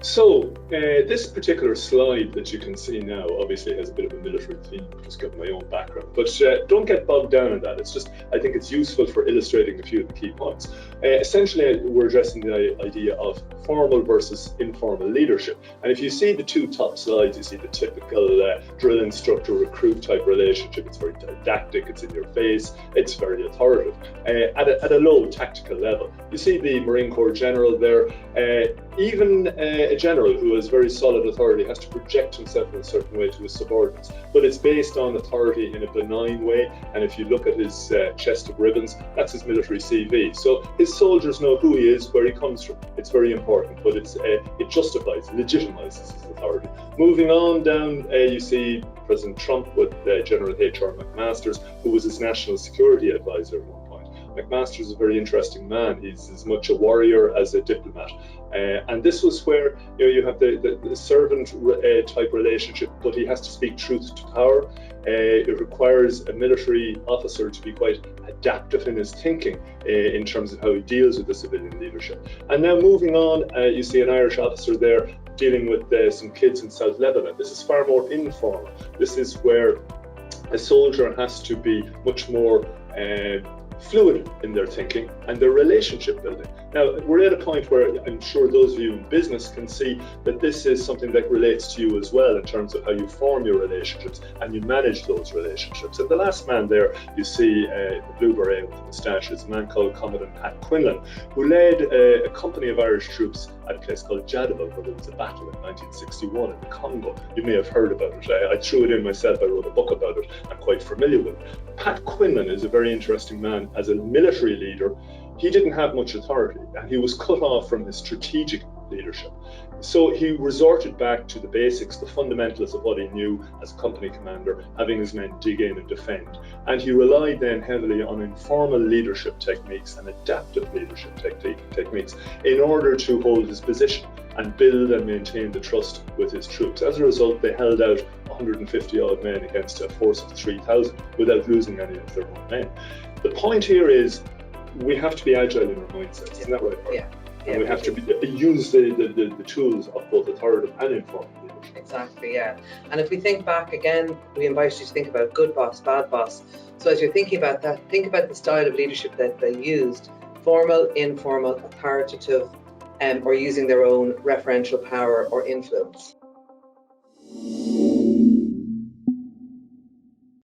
This particular slide that you can see now obviously has a bit of a military theme, just given my own background. But don't get bogged down in that. It's just, I think it's useful for illustrating a few of the key points. Essentially, we're addressing the idea of formal versus informal leadership. And if you see the two top slides, you see the typical drill instructor recruit type relationship. It's very didactic, it's in your face, it's very authoritative at a low tactical level. You see the Marine Corps general there. Even a general who has very solid authority has to project himself in a certain way to his subordinates, but it's based on authority in a benign way. And if you look at his chest of ribbons, that's his military CV. So his soldiers know who he is, where he comes from. It's very important, but it justifies, legitimizes his authority. Moving on down, you see President Trump with General H.R. McMaster, who was his national security advisor at one point. McMaster is a very interesting man. He's as much a warrior as a diplomat. And this was where you have the servant type relationship, but he has to speak truth to power. It requires a military officer to be quite adaptive in his thinking in terms of how he deals with the civilian leadership. And now moving on, you see an Irish officer there dealing with some kids in South Lebanon. This is far more informal. This is where a soldier has to be much more fluid in their thinking and their relationship building. Now, we're at a point where I'm sure those of you in business can see that this is something that relates to you as well in terms of how you form your relationships and you manage those relationships. And the last man there, you see the blue beret with the moustache, is a man called Commandant Pat Quinlan, who led a company of Irish troops at a place called Jadaba, where there was a battle in 1961 in the Congo. You may have heard about it. I threw it in myself. I wrote a book about it. I'm quite familiar with it. Pat Quinlan is a very interesting man. As a military leader, he didn't have much authority and he was cut off from his strategic leadership. So he resorted back to the basics, the fundamentals of what he knew as company commander, having his men dig in and defend. And he relied then heavily on informal leadership techniques and adaptive leadership techniques in order to hold his position and build and maintain the trust with his troops. As a result, they held out 150 odd men against a force of 3,000 without losing any of their own men. The point here is we have to be agile in our mindsets, isn't that right? Yeah. And we have to use the tools of both authoritative and informal leadership. Exactly, yeah. And if we think back again, we invite you to think about good boss, bad boss. So as you're thinking about that, think about the style of leadership that they used: formal, informal, authoritative, or using their own referential power or influence.